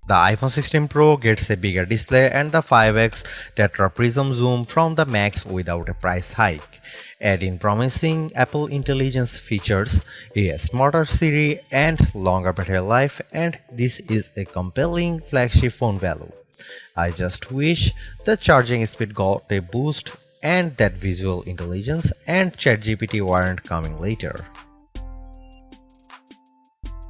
The iPhone 16 Pro gets a bigger display and the 5x tetra prism zoom from the Max without a price hike. Add in promising Apple Intelligence features, a smarter Siri and longer battery life, and this is a compelling flagship phone value. I just wish the charging speed got a boost and that visual intelligence and ChatGPT weren't coming later.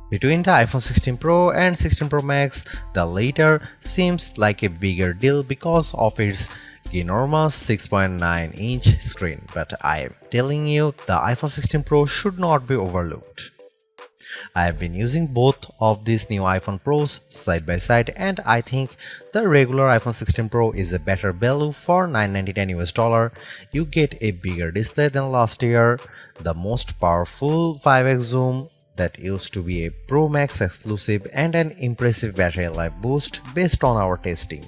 Between the iPhone 16 Pro and 16 Pro Max, the latter seems like a bigger deal because of its enormous 6.9-inch screen, but I am telling you, the iPhone 16 Pro should not be overlooked. I have been using both of these new iPhone Pros side by side, and I think the regular iPhone 16 Pro is a better value for $999 US. You get a bigger display than last year, the most powerful 5x zoom that used to be a Pro Max exclusive, and an impressive battery life boost based on our testing.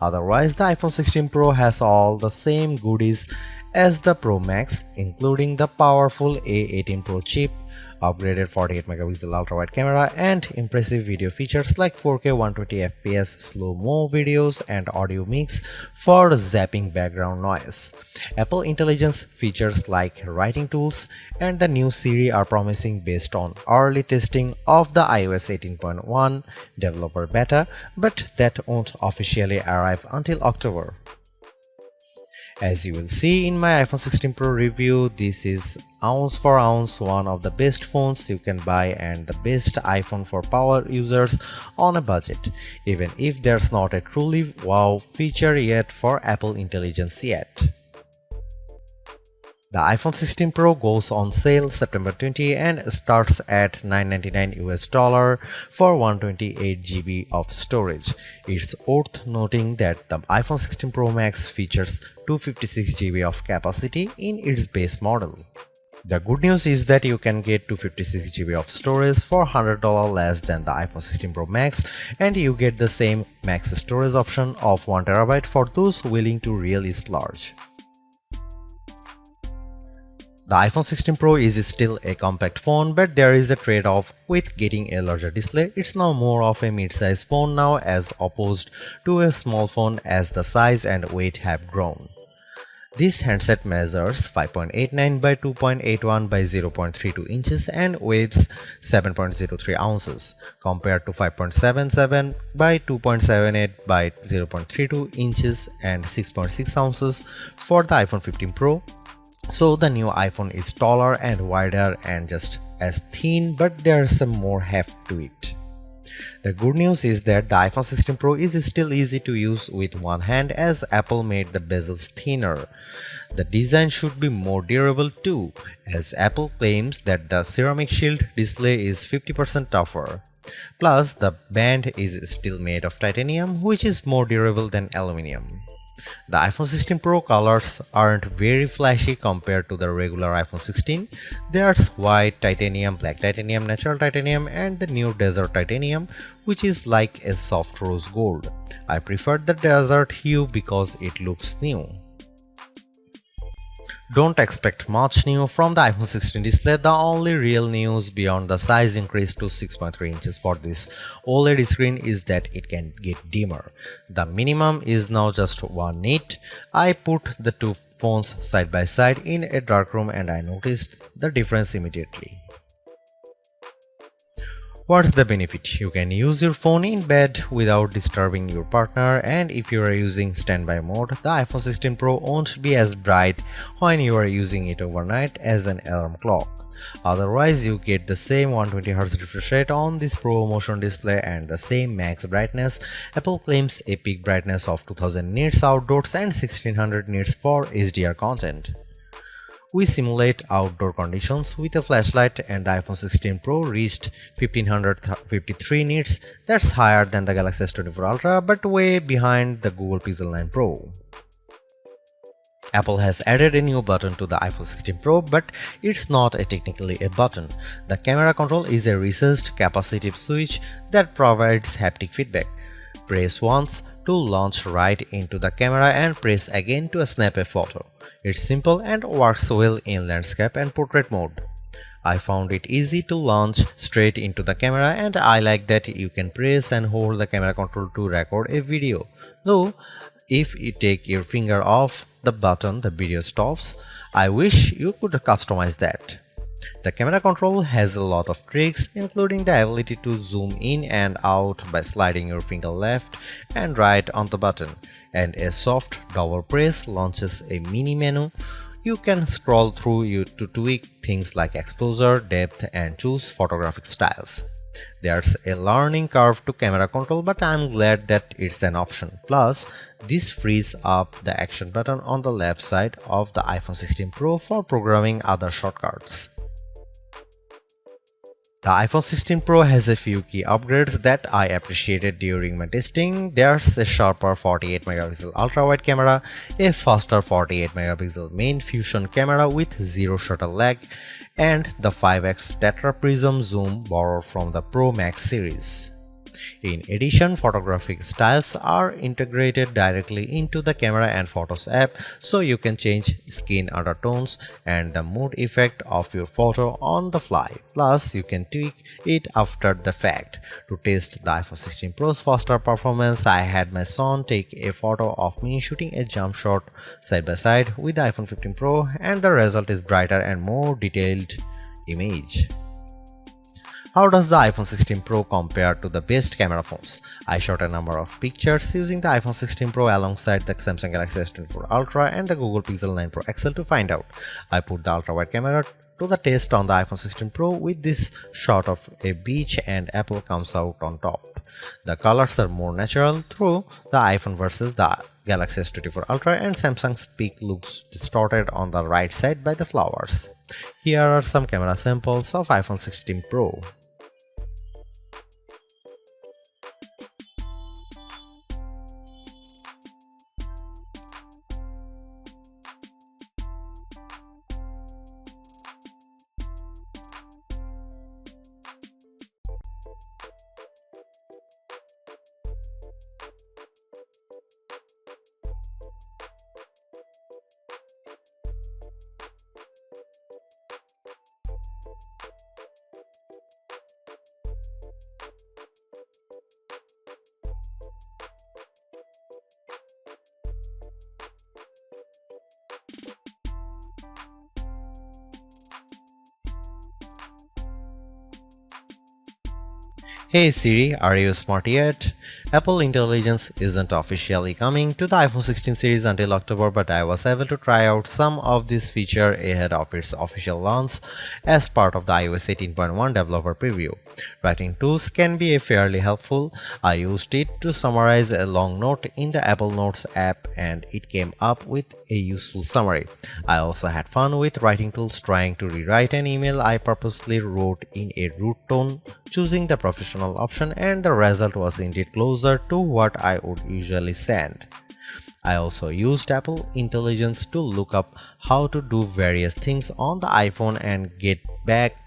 Otherwise, the iPhone 16 Pro has all the same goodies as the Pro Max, including the powerful A18 Pro chip, upgraded 48MP ultra-wide camera, and impressive video features like 4K 120fps slow-mo videos and audio mix for zapping background noise. Apple Intelligence features like writing tools and the new Siri are promising based on early testing of the iOS 18.1 developer beta, but that won't officially arrive until October. As you will see in my iPhone 16 Pro review, this is ounce for ounce one of the best phones you can buy and the best iPhone for power users on a budget, even if there's not a truly wow feature yet for Apple Intelligence yet. The iPhone 16 Pro goes on sale September 20 and starts at $999 US for 128GB of storage. It's worth noting that the iPhone 16 Pro Max features 256GB of capacity in its base model. The good news is that you can get 256GB of storage for $100 less than the iPhone 16 Pro Max, and you get the same max storage option of 1TB for those willing to really splurge. The iPhone 16 Pro is still a compact phone, but there is a trade-off with getting a larger display. It's now more of a mid-size phone now as opposed to a small phone as the size and weight have grown. This handset measures 5.89 by 2.81 by 0.32 inches and weighs 7.03 ounces, compared to 5.77 by 2.78 by 0.32 inches and 6.6 ounces for the iPhone 15 Pro. So the new iPhone is taller and wider and just as thin, but there's some more heft to it. The good news is that the iPhone 16 Pro is still easy to use with one hand as Apple made the bezels thinner. The design should be more durable too, as Apple claims that the ceramic shield display is 50% tougher. Plus, the band is still made of titanium, which is more durable than aluminum. The iPhone 16 Pro colors aren't very flashy compared to the regular iPhone 16. There's white titanium, black titanium, natural titanium, and the new desert titanium, which is like a soft rose gold. I prefer the desert hue because it looks new. Don't expect much new from the iPhone 16 display. The only real news beyond the size increase to 6.3 inches for this OLED screen is that it can get dimmer. The minimum is now just 1 nit. I put the two phones side by side in a dark room and I noticed the difference immediately. What's the benefit? You can use your phone in bed without disturbing your partner, and if you are using standby mode, the iPhone 16 Pro won't be as bright when you are using it overnight as an alarm clock. Otherwise, you get the same 120Hz refresh rate on this Pro Motion display and the same max brightness. Apple claims a peak brightness of 2000 nits outdoors and 1600 nits for HDR content. We simulate outdoor conditions with a flashlight and the iPhone 16 Pro reached 1553 nits. That's higher than the Galaxy S24 Ultra but way behind the Google Pixel 9 Pro. Apple has added a new button to the iPhone 16 Pro, but it's not technically a button. The camera control is a recessed capacitive switch that provides haptic feedback. Press once to launch right into the camera and press again to snap a photo. It's simple and works well in landscape and portrait mode. I found it easy to launch straight into the camera, and I like that you can press and hold the camera control to record a video. Though, if you take your finger off the button, the video stops. I wish you could customize that. The camera control has a lot of tricks, including the ability to zoom in and out by sliding your finger left and right on the button, and a soft double press launches a mini menu. You can scroll through to tweak things like exposure, depth, and choose photographic styles. There's a learning curve to camera control, but I'm glad that it's an option. Plus, this frees up the action button on the left side of the iPhone 16 Pro for programming other shortcuts. The iPhone 16 Pro has a few key upgrades that I appreciated during my testing. There's a sharper 48 megapixel ultra-wide camera, a faster 48 megapixel main fusion camera with zero shutter lag, and the 5x tetra prism zoom borrowed from the Pro Max series. In addition, photographic styles are integrated directly into the Camera and Photos app, so you can change skin undertones and the mood effect of your photo on the fly. Plus, you can tweak it after the fact. To test the iPhone 16 Pro's faster performance, I had my son take a photo of me shooting a jump shot side by side with the iPhone 15 Pro, and the result is brighter and more detailed image. How does the iPhone 16 Pro compare to the best camera phones? I shot a number of pictures using the iPhone 16 Pro alongside the Samsung Galaxy S24 Ultra and the Google Pixel 9 Pro XL to find out. I put the ultra-wide camera to the test on the iPhone 16 Pro with this shot of a beach and apple comes out on top. The colors are more natural through the iPhone versus the Galaxy S24 Ultra, and Samsung's peak looks distorted on the right side by the flowers. Here are some camera samples of iPhone 16 Pro. Hey Siri, are you smart yet? Apple Intelligence isn't officially coming to the iPhone 16 series until October, but I was able to try out some of this feature ahead of its official launch as part of the iOS 18.1 developer preview. Writing tools can be fairly helpful. I used it to summarize a long note in the Apple Notes app and it came up with a useful summary. I also had fun with writing tools trying to rewrite an email I purposely wrote in a root tone, choosing the professional option, and the result was indeed closer to what I would usually send. I also used Apple Intelligence to look up how to do various things on the iPhone and get back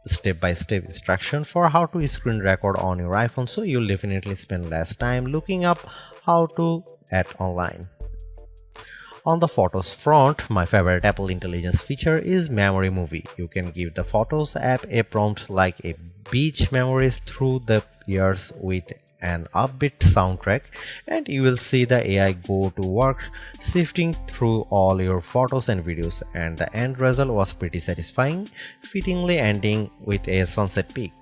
step-by-step instruction for how to screen record on your iPhone, so you'll definitely spend less time looking up how to at online. On the Photos front, my favorite Apple Intelligence feature is Memory Movie. You can give the Photos app a prompt like a beach memories through the years with an upbeat soundtrack, and you will see the AI go to work sifting through all your photos and videos, and the end result was pretty satisfying, fittingly ending with a sunset peak.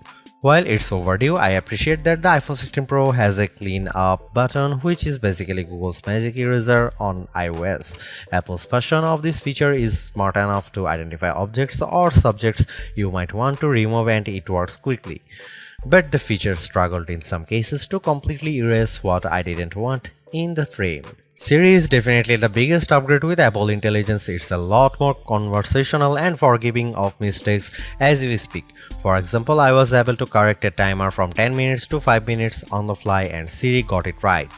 While it's overdue, I appreciate that the iPhone 16 Pro has a clean up button, which is basically Google's Magic Eraser on iOS. Apple's version of this feature is smart enough to identify objects or subjects you might want to remove, and it works quickly. But the feature struggled in some cases to completely erase what I didn't want in the frame. Siri is definitely the biggest upgrade with Apple Intelligence. It's a lot more conversational and forgiving of mistakes as we speak. For example, I was able to correct a timer from 10 minutes to 5 minutes on the fly and Siri got it right.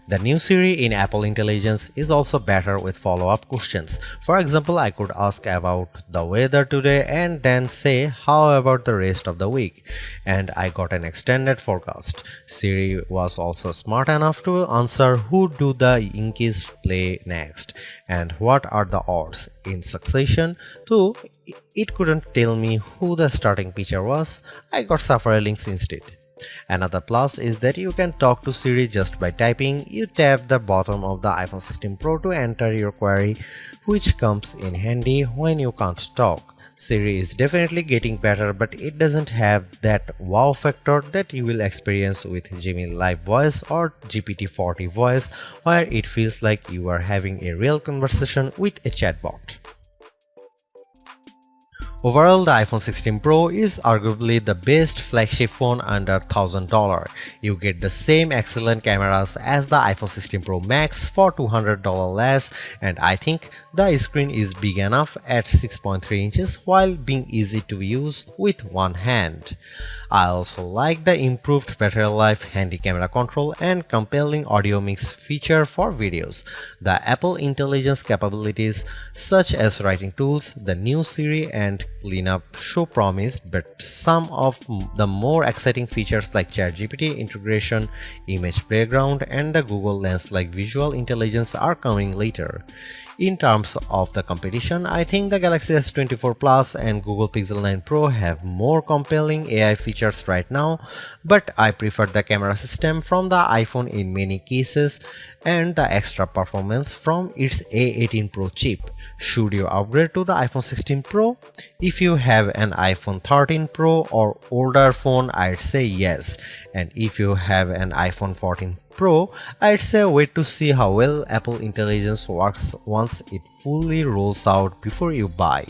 The new Siri in Apple Intelligence is also better with follow-up questions. For example, I could ask about the weather today and then say, how about the rest of the week? And I got an extended forecast. Siri was also smart enough to answer who do the Yankees play next and what are the odds in succession. Though it couldn't tell me who the starting pitcher was, I got several links instead. Another plus is that you can talk to Siri just by typing. You tap the bottom of the iPhone 16 Pro to enter your query, which comes in handy when you can't talk. Siri is definitely getting better, but it doesn't have that wow factor that you will experience with Gemini Live Voice or GPT-40 Voice, where it feels like you are having a real conversation with a chatbot. Overall, the iPhone 16 Pro is arguably the best flagship phone under $1,000. You get the same excellent cameras as the iPhone 16 Pro Max for $200 less, and I think the screen is big enough at 6.3 inches while being easy to use with one hand. I also like the improved battery life, handy camera control, and compelling audio mix feature for videos. The Apple Intelligence capabilities such as writing tools, the new Siri, and cleanup show promise, but some of the more exciting features like ChatGPT integration, image background, and the Google Lens like visual intelligence are coming later. In terms of the competition, I think the Galaxy S24 Plus and Google Pixel 9 Pro have more compelling AI features right now, but I prefer the camera system from the iPhone in many cases and the extra performance from its A18 Pro chip. Should you upgrade to the iPhone 16 Pro? If you have an iPhone 13 Pro or older phone, I'd say yes. And if you have an iPhone 14 Pro, I'd say wait to see how well Apple Intelligence works once it fully rolls out before you buy.